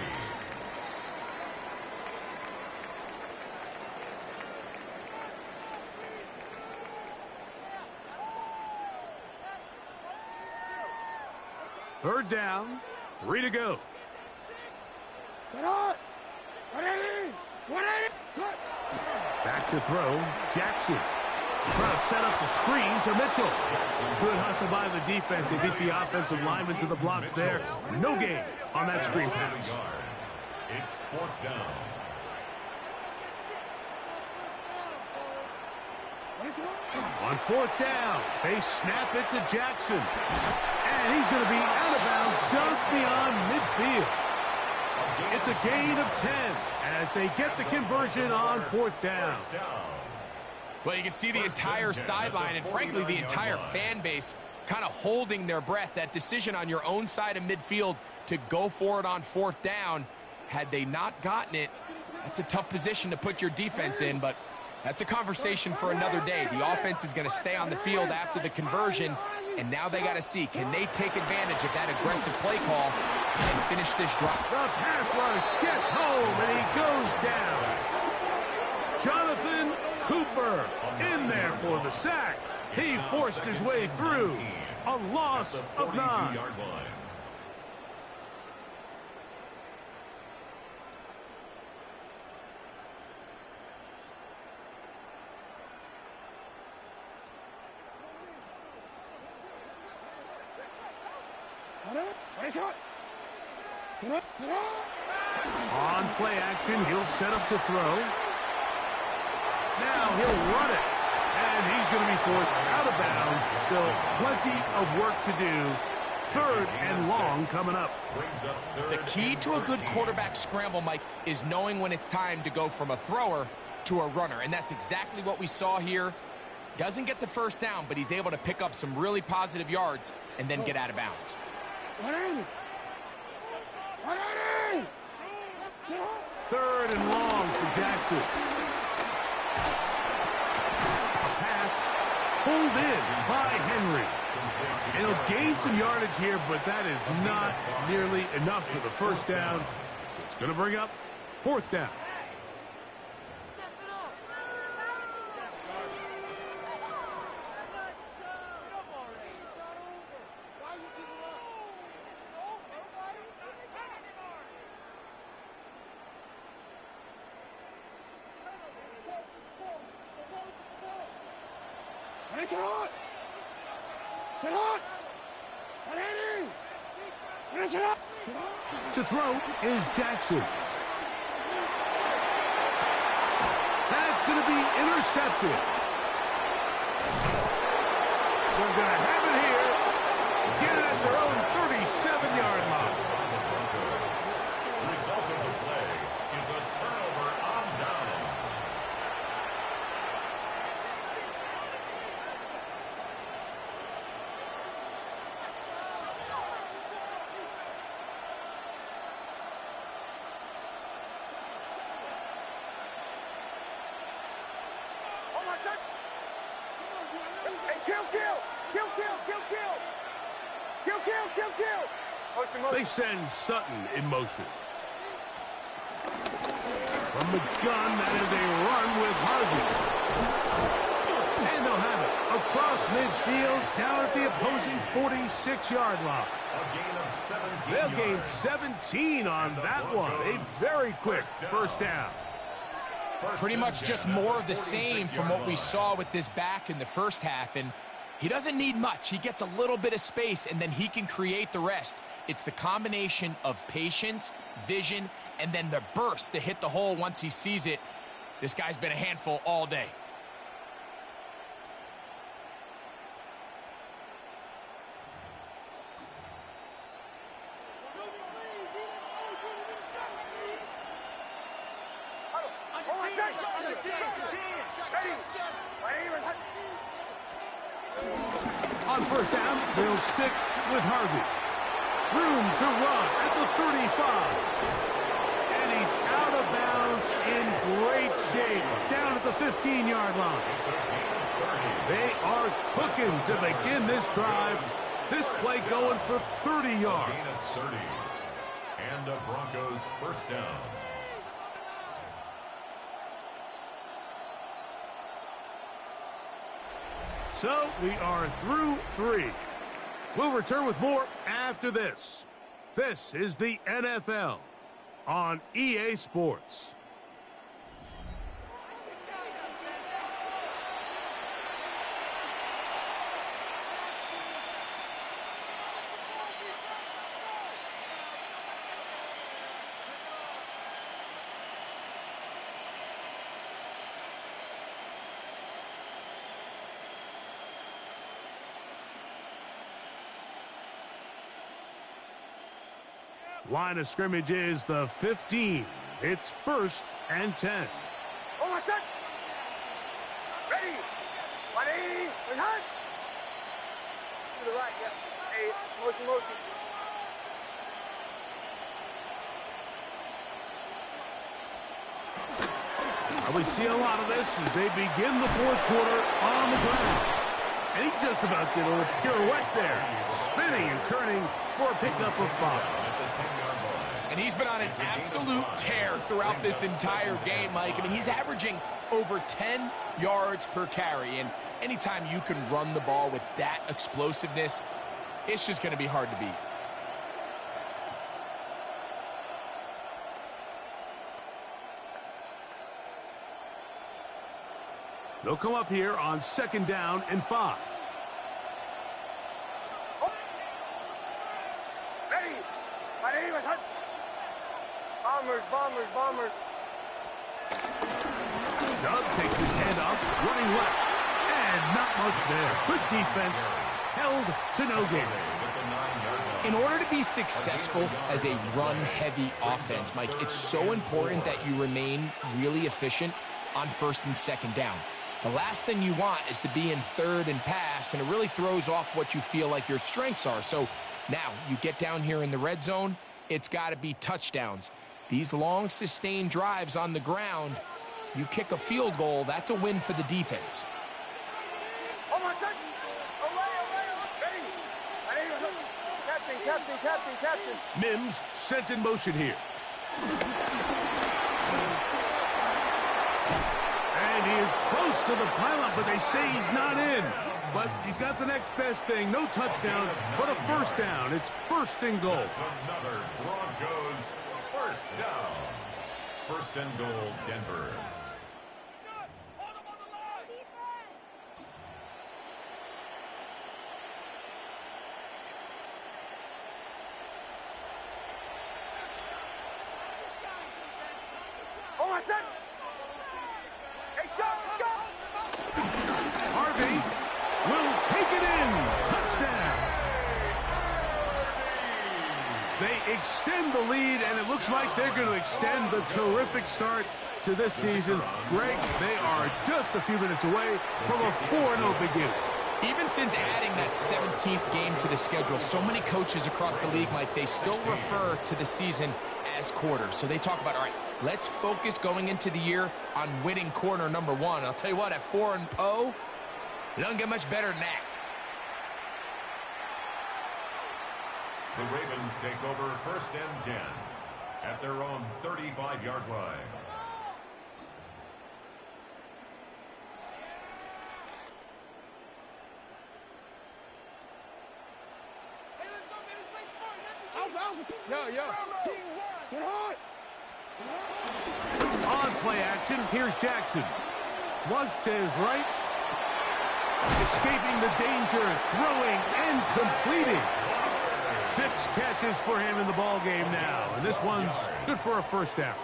Third down, 3 to go. Back to throw, Jackson. Trying to set up the screen to Mitchell. Good hustle by the defense. They beat the offensive lineman to the blocks there. No gain on that screen pass. It's 4th down. On 4th down, they snap it to Jackson. And he's going to be out of bounds just beyond midfield. It's a gain of 10 as they get the conversion on 4th down. Well, you can see the entire sideline and, frankly, the entire fan base kind of holding their breath. That decision on your own side of midfield to go for it on 4th down, had they not gotten it, that's a tough position to put your defense in, but that's a conversation for another day. The offense is going to stay on the field after the conversion, and now they got to see, can they take advantage of that aggressive play call and finish this drive? The pass rush gets home, and he goes down. Jonathan Cooper in there for the sack. He forced his way through. A loss of 9. On play action, he'll set up to throw. Now he'll run it. And he's going to be forced out of bounds. Still plenty of work to do. 3rd and long coming up. The key to a good quarterback scramble, Mike, is knowing when it's time to go from a thrower to a runner. And that's exactly what we saw here. Doesn't get the first down, but he's able to pick up some really positive yards and then get out of bounds. 3rd and long for Jackson. A pass pulled in by Henry. It'll gain some yardage here, but that is not nearly enough for the first down. So it's going to bring up 4th down. To throw is Jackson. That's going to be intercepted. So they're going to have it here. Get it at their own 37-yard line. The result of the play is a turnover on downs. They send Sutton in motion. From the gun, that is a run with Harvey. And they'll have it across midfield, down at the opposing 46-yard line. They'll gain 17 on that one. A very quick first down. Pretty much just more of the same from what we saw with this back in the first half, and he doesn't need much. He gets a little bit of space, and then he can create the rest. It's the combination of patience, vision, and then the burst to hit the hole once he sees it. This guy's been a handful all day. On first down, they'll stick with Harvey. Room to run at the 35. And he's out of bounds in great shape down at the 15-yard line. They are cooking to begin this drive. This play going for 30 yards. And the Broncos first down. So we are through 3. We'll return with more after this. This is the NFL on EA Sports. Line of scrimmage is the 15. It's 1st and 10. Hold on, set. Ready. Ready. Return. To the right, yeah. Hey, motion, motion. We see a lot of this as they begin the 4th quarter on the ground. And he just about did a little pirouette there, spinning and turning for a pickup of 5. And he's been on an absolute tear throughout this entire game, Mike. I mean, he's averaging over 10 yards per carry. And anytime you can run the ball with that explosiveness, it's just going to be hard to beat. They'll come up here on 2nd down and 5. Ready. Ready. Return. Bombers, bombers, bombers. Doug takes his hand up, running left. And not much there. Good defense. Held to no gain. In order to be successful as a run-heavy offense, Mike, it's so important that you remain really efficient on 1st and 2nd down. The last thing you want is to be in 3rd and pass, and it really throws off what you feel like your strengths are. So now you get down here in the red zone, it's got to be touchdowns. These long, sustained drives on the ground, you kick a field goal, that's a win for the defense. Hold on, set. Away. Ready. Ready. Captain. Mims sent in motion here. And he is close to the pylon, but they say he's not in. But he's got the next best thing. No touchdown, but a 1st down. It's 1st and goal. That's another Broncos first down. 1st and goal, Denver. Hold on, set. Hey, shot, let's go. Harvey will take it in. Touchdown. They extend the lead, and it looks like they're going to extend the terrific start to this season. Greg, they are just a few minutes away from a 4-0 beginning. Even since adding that 17th game to the schedule, so many coaches across the league, Mike, they still refer to the season as quarters. So they talk about, all right, let's focus going into the year on winning quarter number 1. I'll tell you what, at 4-0, it doesn't get much better than that. The Ravens take over 1st and 10 at their own 35-yard line. Yo. Get hot. On play action, here's Jackson. Flush to his right. Escaping the danger, throwing and completing. 6 catches for him in the ball game now, and this one's good for a first down.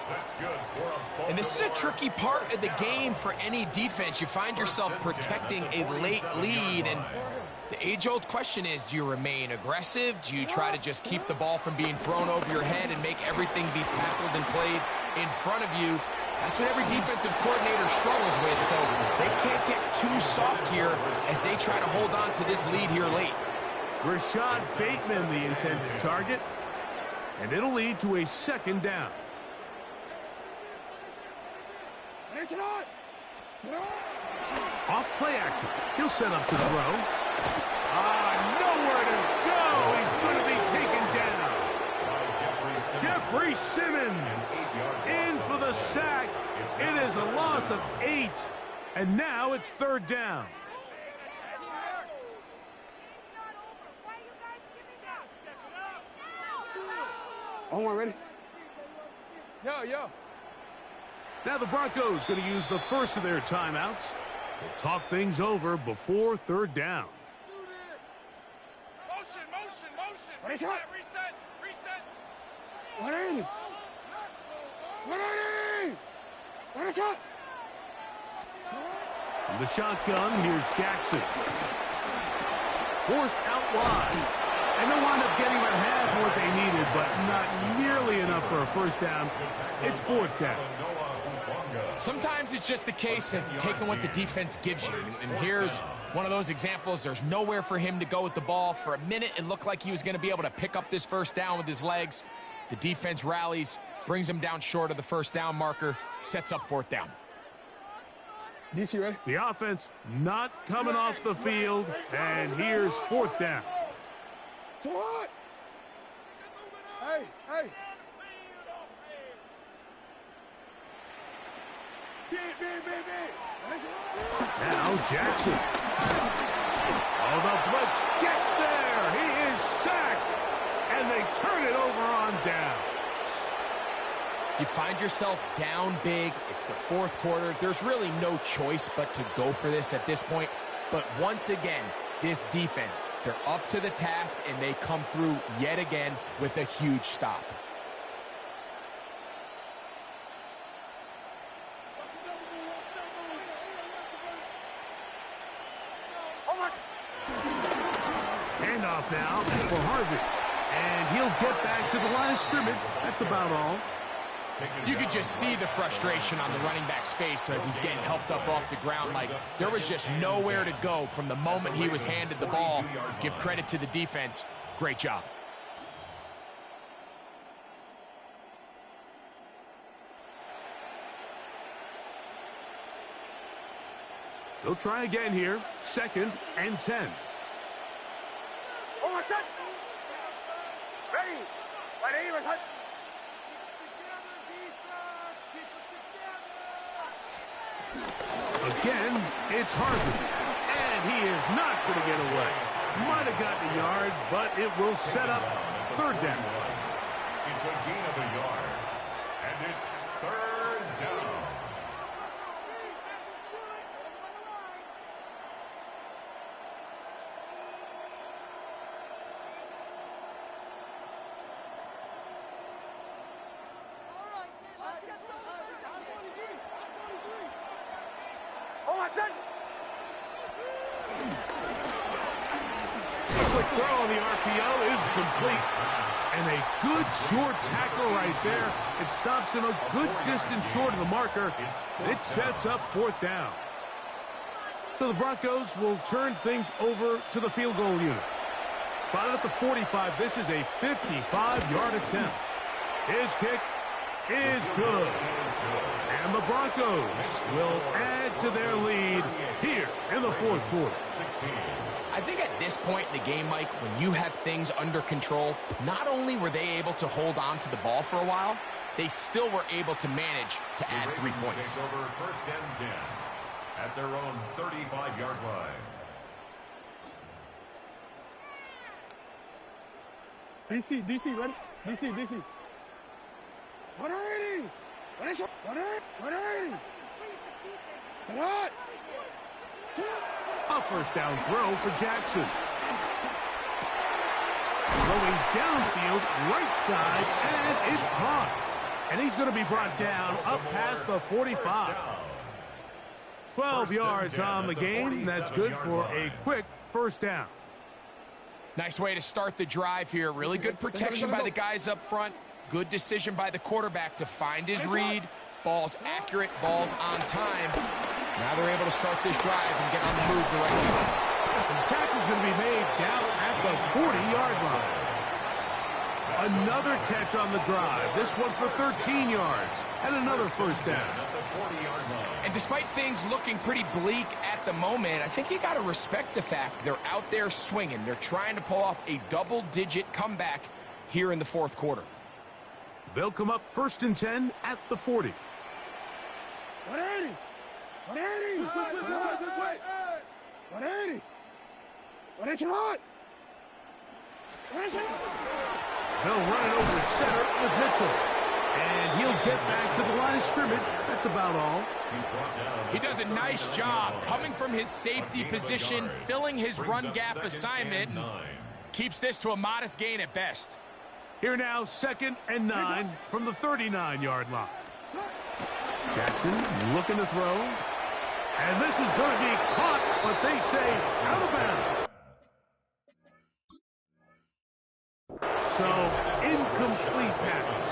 And this is a tricky part of the game for any defense. You find yourself protecting a late lead, and the age-old question is, do you remain aggressive? Do you try to just keep the ball from being thrown over your head and make everything be tackled and played in front of you? That's what every defensive coordinator struggles with, so they can't get too soft here as they try to hold on to this lead here late. Rashad Bateman, the intended target, and it'll lead to a second down. Off play action. He'll set up to throw. Nowhere to go. He's going to be taken down. Jeffrey Simmons in for the sack. It is a loss of 8, and now it's third down. Omar, ready? Yo. Now the Broncos going to use the first of their timeouts. They'll talk things over before third down. Motion. Reset. Reset. From the shotgun, here's Jackson. Forced out wide. And they'll wind up getting about half of what they needed, but not nearly enough for a first down. It's fourth down. Sometimes it's just the case of taking what the defense gives you. And here's one of those examples. There's nowhere for him to go with the ball. For a minute, it looked like he was going to be able to pick up this first down with his legs. The defense rallies, brings him down short of the first down marker, sets up fourth down. DC, ready? The offense not coming off the field, and here's fourth down. What? Hey. Now Jackson. The blitz gets there. He is sacked, and they turn it over on down. You find yourself down big. It's the fourth quarter. There's really no choice but to go for this at this point. But once again, this defense, they're up to the task, and they come through yet again with a huge stop. Handoff now for Harvey. And he'll get back to the line of scrimmage. That's about all. You could just see the frustration on the running back's face as he's getting helped up off the ground. Like, there was just nowhere to go from the moment he was handed the ball. Give credit to the defense. Great job. They'll try again here. 2nd and 10. Omar, set. Ready. Reset. Again, it's Harvey. And he is not going to get away. Might have gotten a yard, but it will set up third down. It's a gain of a yard. And it's third down. Quick throw on the RPO is complete. And a good short tackle right there. It stops him a good distance short of the marker. It sets up fourth down. So the Broncos will turn things over to the field goal unit. Spotted at the 45. This is a 55-yard attempt. His kick is good. And the Broncos will add to their lead here in the fourth quarter. I think at this point in the game, Mike, when you have things under control, not only were they able to hold on to the ball for a while, they still were able to manage to add 3 points. Take over 1st and 10 at their own 35-yard line. DC, ready? DC. 180. 180. Get out. A first down throw for Jackson. Going downfield, right side, and it's caught. And he's going to be brought down up past the 45. 12 yards on the game. That's good for a quick first down. Nice way to start the drive here. Really good protection by the guys up front. Good decision by the quarterback to find his read. Ball's accurate, ball's on time. Now they're able to start this drive and get on the move the right way. The tackle's going to be made down at the 40-yard line. Another catch on the drive. This one for 13 yards and another first down. And despite things looking pretty bleak at the moment, I think you got to respect the fact they're out there swinging. They're trying to pull off a double-digit comeback here in the fourth quarter. They'll come up 1st and 10 at the 40. 180. 180. This way. 180. 180. They'll run it over center with Mitchell. And he'll get back to the line of scrimmage. That's about all. He does a nice job coming from his safety position, filling his run gap assignment, and keeps this to a modest gain at best. Here now, 2nd and 9 from the 39-yard line. Jackson looking to throw. And this is going to be caught, but they say out of bounds. So, incomplete pass.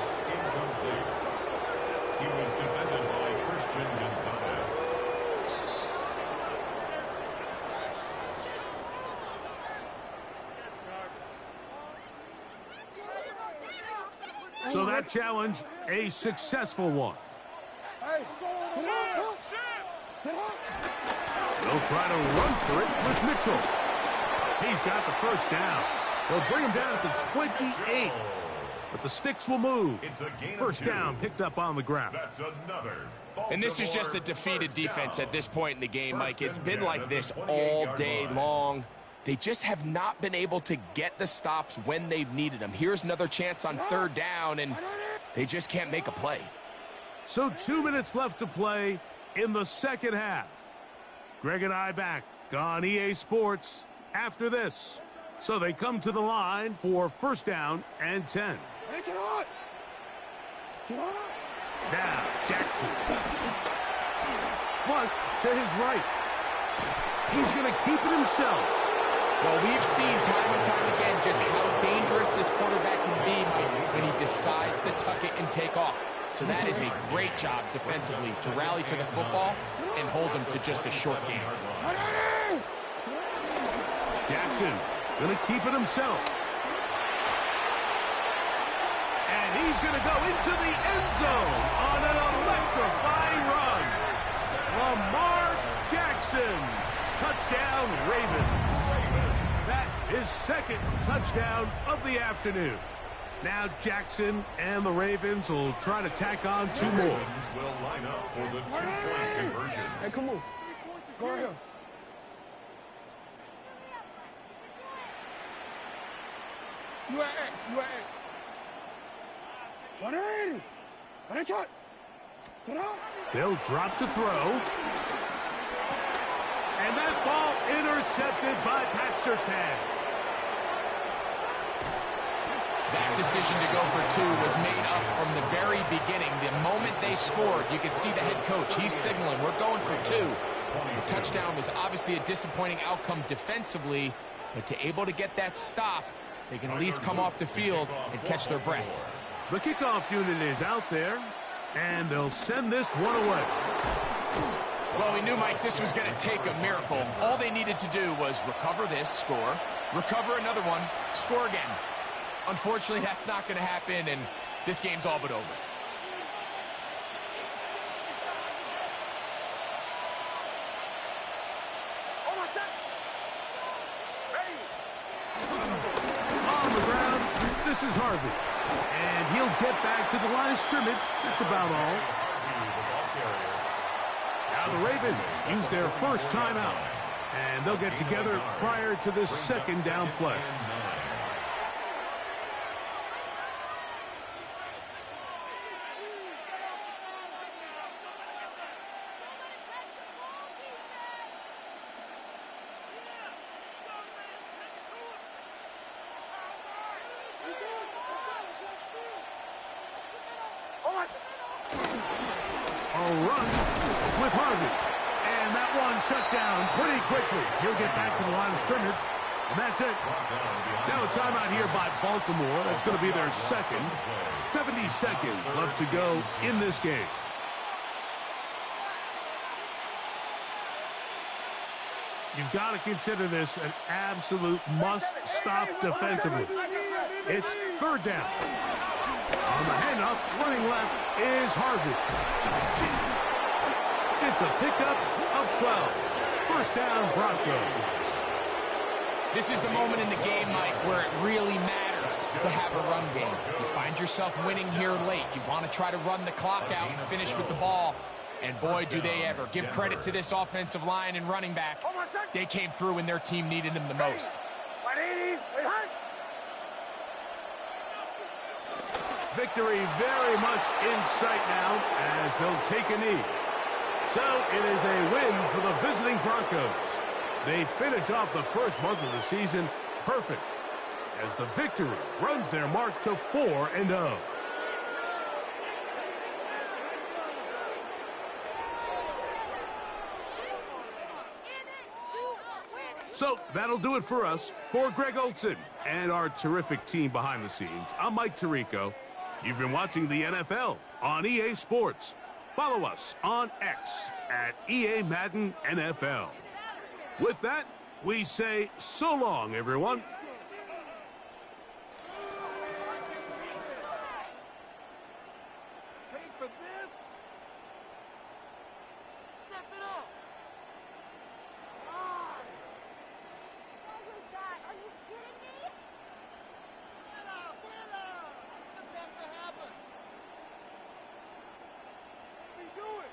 He was defended by Christian Gonzalez. So that challenge, a successful one. They'll try to run for it with Mitchell. He's got the first down. They'll bring him down at the 28. But the sticks will move. First down picked up on the ground. That's another. And this is just a defeated defense at this point in the game, Mike. It's been like this all day long. They just have not been able to get the stops when they've needed them. Here's another chance on 3rd down, and they just can't make a play. So 2 minutes left to play in the second half. Greg and I back on EA Sports after this. So they come to the line for 1st down and 10. Now, Jackson. Flush to his right. He's going to keep it himself. Well, we've seen time and time again just how dangerous this quarterback can be when he decides to tuck it and take off. So that is a great job defensively to rally to the football and hold them to just a short game. Jackson going to keep it himself. And he's going to go into the end zone on an electrifying run. Lamar Jackson. Touchdown, Ravens. That is 2nd touchdown of the afternoon. Now Jackson and the Ravens will try to tack on 2 more. Will line up for the 2-point conversion. Hey, come on. Go ahead. You at X. 180. 180. They'll drop to throw. And that ball intercepted by Pat Surtain. That decision to go for 2 was made up from the very beginning. The moment they scored, you could see the head coach. He's signaling, we're going for 2. The touchdown was obviously a disappointing outcome defensively, but to able to get that stop, they can at least come off the field and catch their breath. The kickoff unit is out there, and they'll send this one away. Well, we knew, Mike, this was going to take a miracle. All they needed to do was recover this, score, recover another one, score again. Unfortunately, that's not going to happen, and this game's all but over. On the ground, this is Harvey. And he'll get back to the line of scrimmage. That's about all. Now the Ravens use their first timeout. And they'll get together prior to this 2nd down play. A run with Harvey. And that one shut down pretty quickly. He'll get back to the line of scrimmage. And that's it. Now a timeout here by Baltimore. That's going to be their second. 70 seconds left to go in this game. You've got to consider this an absolute must-stop defensively. It's third down. On the handoff, running left is Harvey. It's a pickup of 12. First down, Broncos. This is the moment in the game, Mike, where it really matters to have a run game. You find yourself winning here late. You want to try to run the clock out and finish with the ball. And boy, do they ever. Give credit to this offensive line and running back. They came through when their team needed them the most. Victory very much in sight now as they'll take a knee. So it is a win for the visiting Broncos. They finish off the first month of the season perfect as the victory runs their mark to 4-0. So that'll do it for us. For Greg Olson and our terrific team behind the scenes, I'm Mike Tirico. You've been watching the NFL on EA Sports. Follow us on X at EA Madden NFL. With that, we say so long, everyone. Pay for this? Step it up! What was that? Are you kidding me? This has to happen! What are you doing?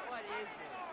What is this?